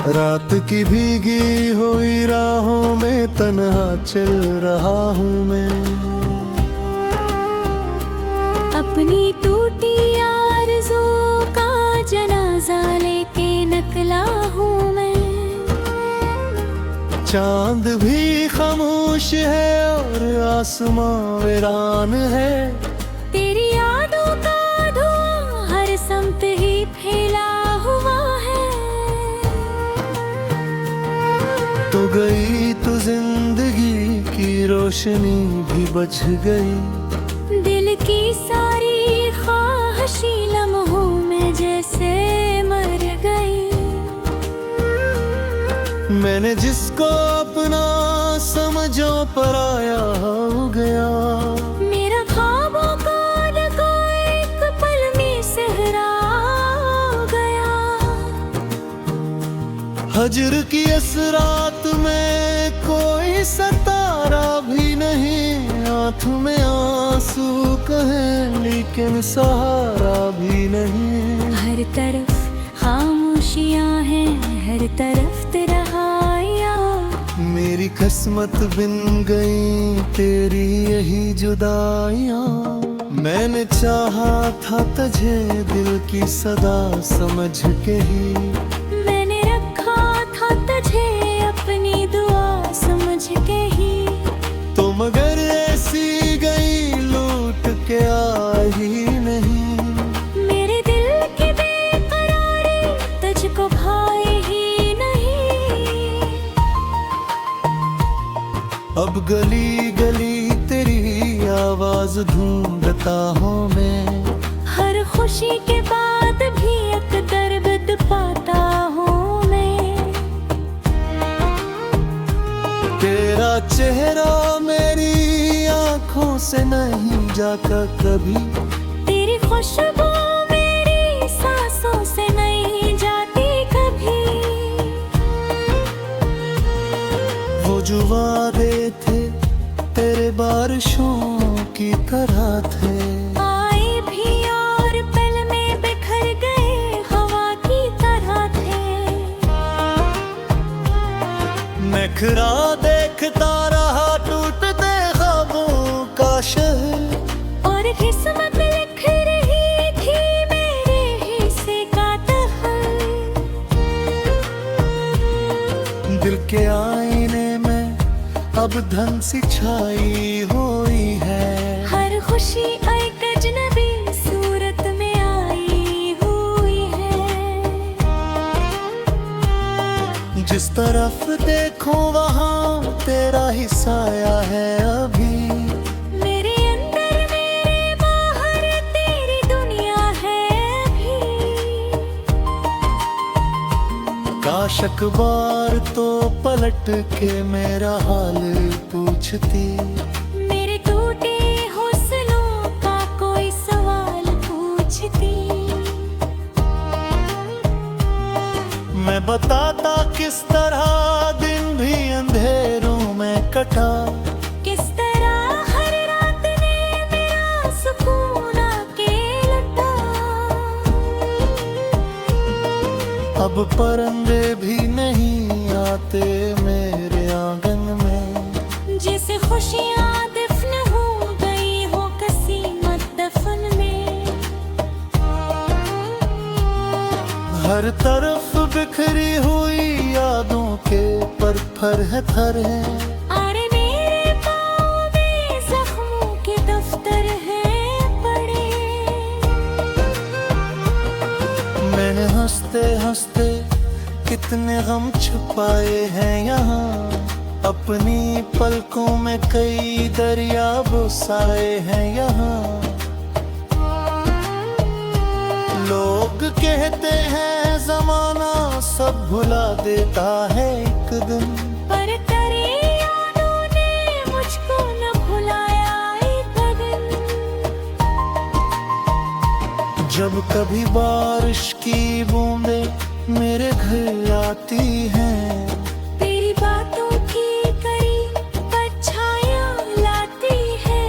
रात की भीगी हुई राहों में तन्हा चल रहा हूँ मैं। अपनी टूटी आरज़ू का जनाजा लेके निकला हूँ मैं। चांद भी खामोश है और आसमां वीरान है। तेरी यादों का धुआं हर समत ही फैला हुआ है। तो गई तो जिंदगी की रोशनी भी बच गई। दिल की सारी ख्वाहिशी लम्हों में जैसे मर गई। मैंने जिसको अपना समझो पराया हो गया। मेरा ख्वाबों का लगा एक पल में सहरा गया। हजर की इस रात में कोई सितारा भी नहीं। आँख में आंसू कहे लेकिन सहारा भी नहीं। हर तरफ खामोशियां हैं, हर तरफ तन्हाइयां। मेरी किस्मत बिन गई तेरी यही जुदाइयां। मैंने चाहा था तुझे दिल की सदा समझ के ही। मैंने रखा था तुझे अपनी दुआ समझ के ही। तो मगर ऐसी गई लूट के आई नहीं। मेरे दिल की बेकरारी तुझको भाई ही नहीं। अब गली गली तेरी आवाज ढूंढता हूँ मैं। हर खुशी के बाद भी एक दर्द पाता हूँ मैं। तेरा चेहरा मेरी आंखों से नहीं जाता कभी। तेरी खुशबू मेरी सांसों से नहीं जाती कभी। वो जो वादे थे तेरे बारिशों की तरह थे। आए भी और पल में बिखर गए हवा की तरह थे। मैं खरा देखता रहा टूटते ख्वाबों का शहर। और किस्मत लिख रही थी मेरे हिस्से का दखल। दिल के आईने में अब धन सी छाई हुई है। हर खुशी एक अजनबी सूरत में आई हुई है। जिस तरफ देखो वहाँ तेरा ही साया है अभी। मेरे अंदर मेरे बाहर तेरी दुनिया है अभी। काश अखबार तो पलट के मेरा हाल पूछती। मेरे टूटे हौसलों का कोई सवाल पूछती। मैं बताता किस तरह दिन भी अंधेरों में कटा। किस तरह हर रात ने मेरा सुकून आके लुटा। अब परंदे भी नहीं आते मेरे आंगन में। जैसे खुशियाँ दफन हो गई हो कसीमत दफन में। हर तरफ बिखरी हुई यादों के पर थर है। अरे मेरे पाँव में जख्मों के दफ्तर हैं पड़े। मैंने हंसते हंसते कितने गम छुपाए हैं यहाँ। अपनी पलकों में कई दरिया बसाए हैं यहाँ। लोग कहते हैं जमाना सब भुला देता है एक दिन। पर तेरी यादों ने मुझको न भुलाया एक दिन। जब कभी बारिश की बूंदें मेरे घर आती हैं। तेरी बातों की करीब परछाइयां लाती है।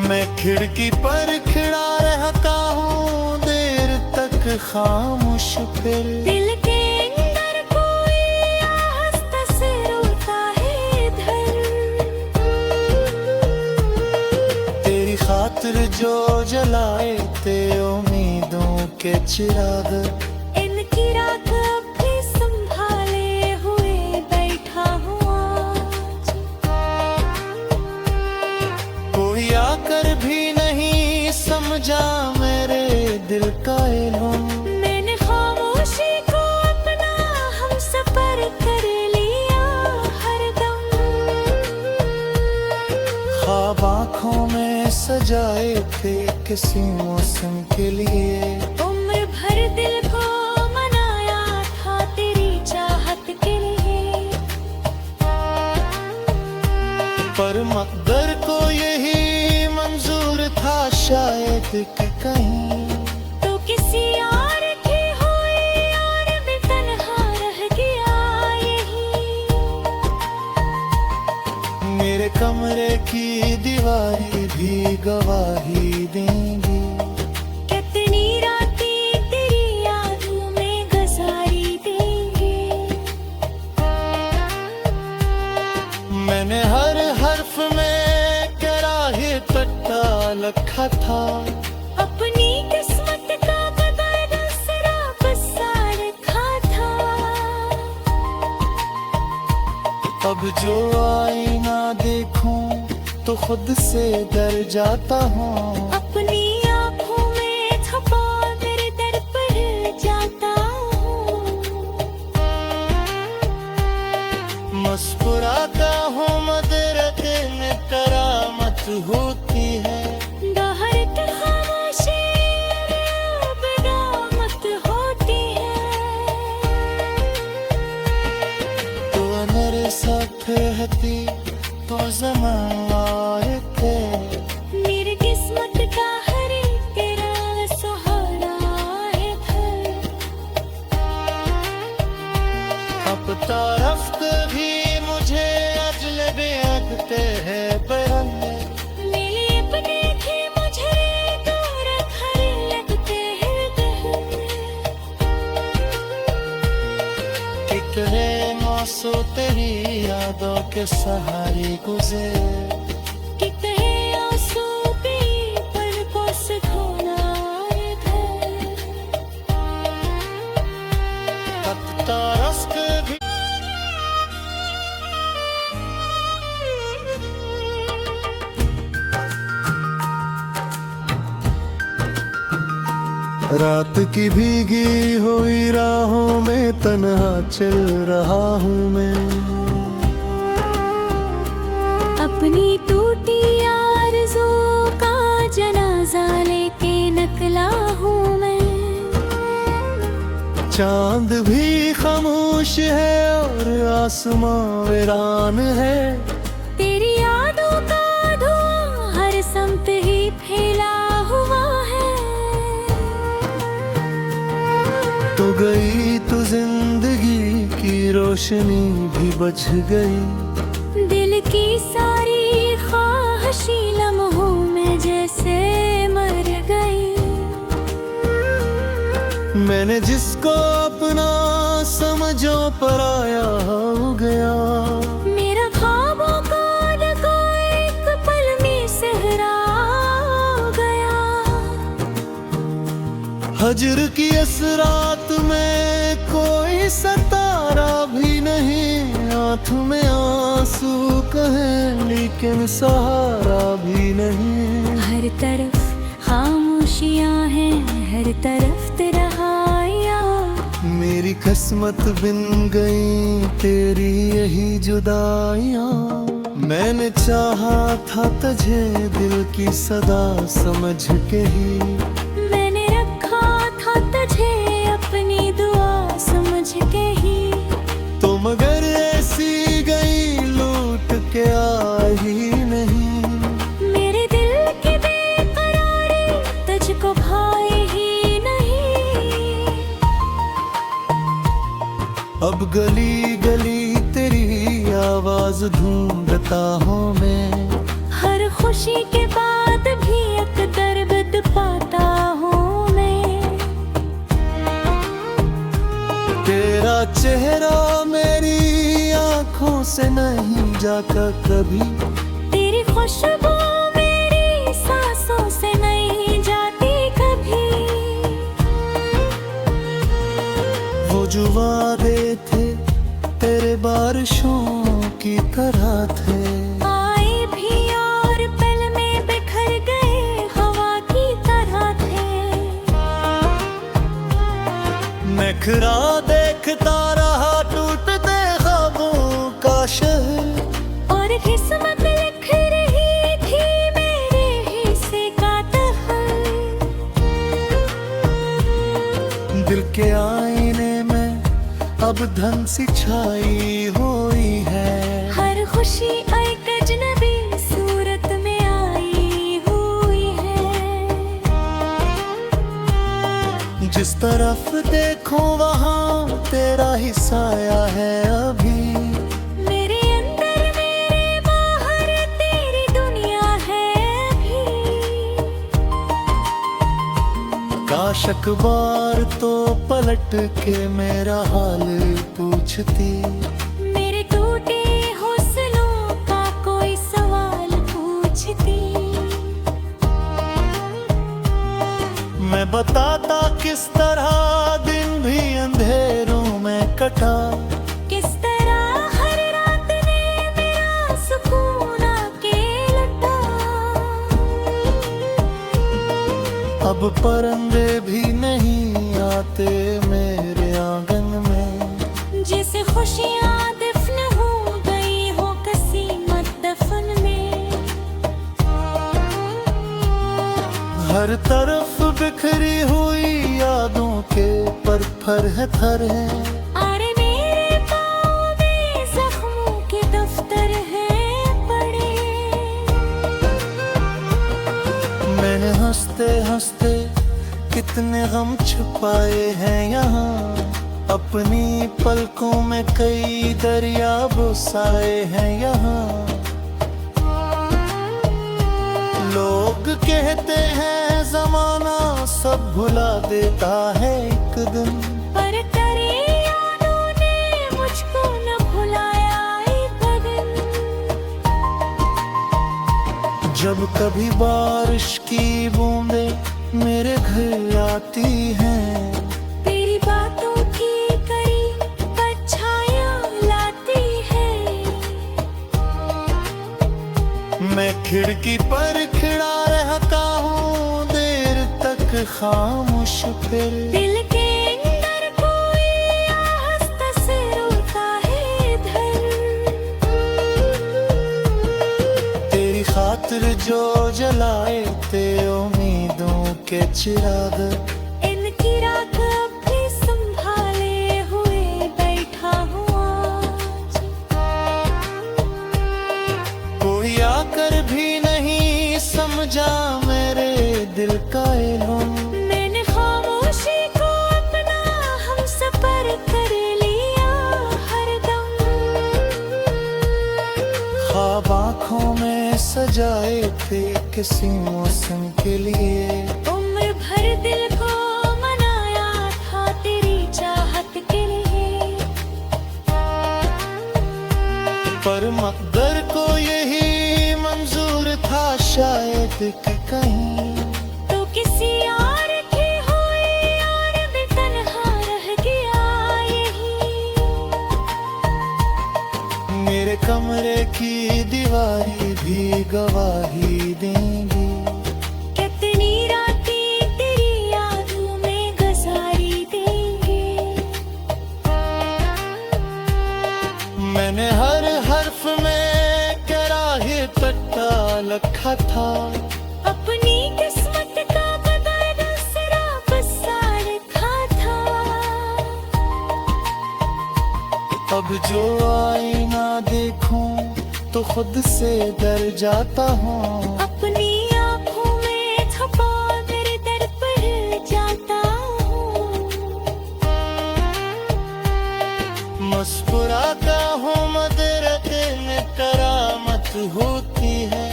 मैं खिड़की पर खड़ा रहता हूँ देर तक खामोश फिर दिल के अंदर कोई आस्था से रोता है इधर। तेरी खातिर जो जलाए थे उम्मीदों के चिराग, इनकी राख अब भी संभाले हुए बैठा हूँ आज। कोई आकर भी नहीं समझा मेरे दिल का इल्म, मैंने खामोशी को अपना हम सफर कर लिया हरदम। ख्वाब आँखों में सजाए थे किसी मौसम के लिए, उम्र भर दिल को मनाया था तेरी चाहत के लिए। पर मकदर को यही मंजूर था शायद कि कहीं तो किसी और की हुई और भी तन्हा रह गया यही। मेरे कमरे की दीवारें भी गवाही देंगी, कितनी रातें तेरी यादों में गुजारी देंगे। मैंने हर हर्फ में कराहे टट्टा लिखा था, अपनी किस्मत का बदल दूसरा बसा रखा था। अब जो आईना देखूं तो खुद से डर जाता हूँ, अपनी आँखों में छुपा मेरे दर पर जाता हूँ। मुस्कुराता हूँ मगर दिल में करामत होती है, दहरत खामोशी अब नामत होती है। तो मेरे साथ रहती तो ज़माना आए थे, मेरी किस्मत का हर एक तेरा सहारा है घर। अब तरफ भी मुझे अजनबी लगते हैं बरंदे, मेरे अपने थे मुझे दूर घर लगते हैं गहरे। कितने मौसम तेरी यादों के सहारे गुजरे, कितने आंसू भी पलकों से खोना इधर। अब तरफ भी रात की भीगी हुई राहों में तन्हा चल रहा हूँ मैं, अपनी टूटी आरज़ुओं का जनाजा लेके निकला हूँ मैं। चांद भी खामोश है और आसमां वीरान है, तेरी यादों का धुआं हर समत ही फैला हुआ है। तो गई तो जिंदगी की रोशनी भी बच गई, दिल की सारी ख्वाहिशी लम्हों में जैसे मर गई। मैंने जिसको अपना समझो पराया हो गया, मेरा ख्वाबों का डका एक पल में सहरा हो गया। हजर की इस रात में कोई सितारा भी नहीं, आँख में आंसू कहे लेकिन सहारा भी नहीं। हर तरफ खामोशियाँ हैं, हर तरफ तेरा हाया। मेरी किस्मत बिन गई तेरी यही जुदाइयाँ, मैंने चाहा था तुझे दिल की सदा समझ के ही, मैंने रखा था तुझे अपनी दुआ समझ के ही। तो मगर ऐसी गई लूट के आई नहीं, मेरे दिल की बेकरारी तुझको भाई ही नहीं। अब गली गली तेरी आवाज ढूंढता हूँ मैं, हर खुशी के बाद भी एक दर्द पाता हूँ मैं। चेहरा मेरी आंखों से नहीं जाता कभी, तेरी खुशबू मेरी सांसों से नहीं जाती कभी। वो जो वादे थे तेरे बारिशों की तरह थे, आए भी और पल में बिखर गए हवा की तरह थे। मैं खरा देखता रहा टूटते ख्वाबों का शहर, और किस्मत लिख रही थी मेरे हिस्से का तहर। दिल के आईने में अब धन सी छाई हुई है, हर खुशी एक अजनबी सूरत में आई हुई है। जिस तरफ देखो वहाँ तेरा ही साया है अभी, मेरे अंदर मेरे बाहर तेरी दुनिया है अभी। काश अखबार तो पलट के मेरा हाल पूछती, मेरे टूटे हौसलों का कोई सवाल पूछती। मैं बताता किस तरह दिन भी अंधेरों में कटा, किस तरह हर रात ने मेरा सुकून आके लुटा। अब परंदे भी नहीं आते मेरे आंगन में, जैसे खुशियाँ दफन हो गई हो कसीमत दफन में। हर तरफ बिखरी हुई यादों के पर थर है, अरे मेरे पाँव में जख्मों के दफ्तर हैं पड़े। मैंने हंसते हंसते कितने गम छुपाए हैं यहाँ, अपनी पलकों में कई दरिया बसाए हैं यहाँ। लोग कहते हैं जमाना सब भुला देता है एक दिन, पर तेरी यादों ने मुझको न भुलाया एक दिन। जब कभी बारिश की बूंदें मेरे घर आती हैं, तेरी बातों की करीब परछाइयाँ लाती है। मैं खिड़की पर खड़ा रहता हूँ देर तक खामोश, फिर दिल के अंदर कोई आहिस्ता से रोता है इधर। तेरी खातिर जो जलाए थे उम्मीदों के चिराग, इनकी राख अब भी संभाले हुए बैठा हूँ आज। कोई आकर भी नहीं समझा मेरे दिल का इल्म, मैंने खामोशी को अपना हमसफर कर लिया हरदम। ख्वाब आँखों में सजाए थे किसी मौसम के लिए, उम्र भर दिल को मनाया था तेरी चाहत के लिए। पर मकदर को यही मंजूर था शायद कि कहीं तो किसी और की हुई और भी तन्हा रह गया यही। मेरे कमरे की दीवारी भी गवाही देंगी, कितनी रातें तेरी यादों में गुजारी देंगे। मैंने हर हर्फ में कराहे टट्टा लिखा था, अपनी किस्मत का बदल दूसरा बसा लिखा था। अब जो आईना देखूं तो खुद से डर जाता हूँ, अपनी आँखों में छुपा मेरे दर पर जाता हूँ। मुस्कुराता हूँ मदरत में करामत होती है,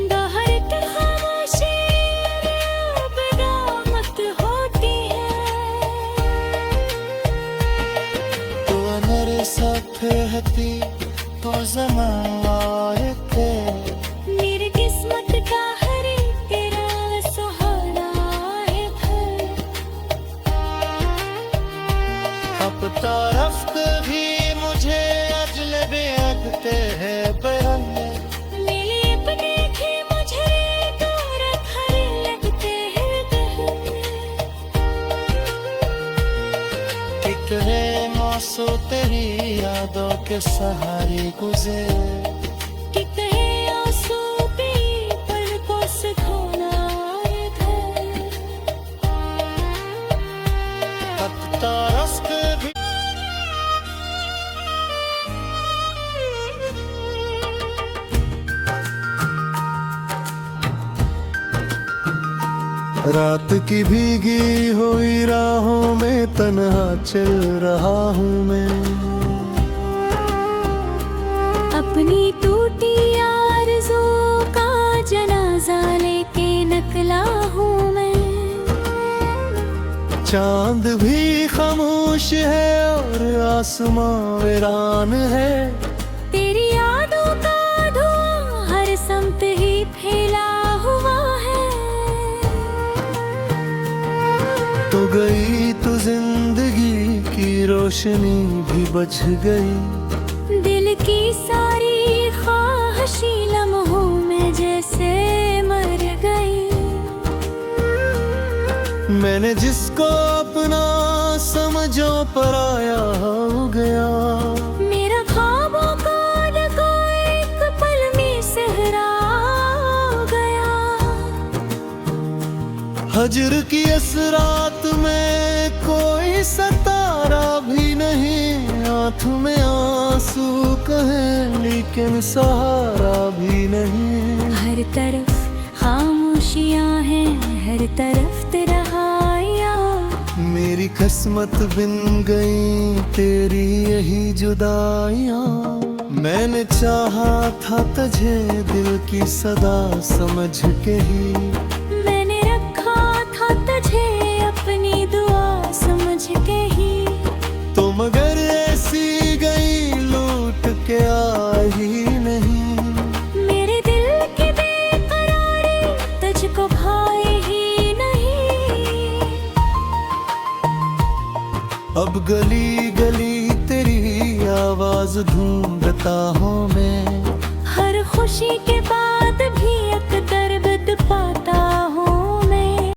दहरत खामोशी अब दामत होती है। तो कहती तो ज़माए थे। मेरी किस्मत का हर एक तेरा सुहाना है फिर। अब तरफ भी मुझे अजनबी लगते हैं बयाने। मेरे अपने भी मुझे दूर खड़े लगते हैं कहने। कितने मौसम तेरी यादों के सहारे गुजरे। कितने आंसू भी पलकों से खोना आए थे। अब तरफ भी रात की भीगी हुई राहों में तन्हा चल रहा हूँ मैं। अपनी टूटी आरज़ू का जनाजा लेके निकला हूँ मैं। चांद भी खामोश है और आसमां वीरान है। तेरी यादों का धुआं हर समत ही फैला हुआ है। तो गई तो जिंदगी की रोशनी भी बच गई। दिल की सारी ख्वाहिशी लम्हों में जैसे मर गई। मैंने जिसको अपना समझो पराया हो गया। मेरा ख्वाबों का लगा एक पल में सहरा गया। हजर की इस रात में कोई सितारा भी नहीं। आंख में आंसू कहे लेकिन सहारा भी नहीं। हर तरफ खामोशियां हैं, हर तरफ तन्हाइयां। मेरी किस्मत बिन गई तेरी यही जुदाइयां। मैंने चाहा था तुझे दिल की सदा समझ के ही। मैंने रखा था तुझे अपनी दुआ समझ के ही। तो मगर ऐसी गई लूट के आई नहीं। मेरे दिल की बेकरारी तुझको भाई ही नहीं। अब गली गली तेरी आवाज ढूंढता हूँ मैं। हर खुशी के बाद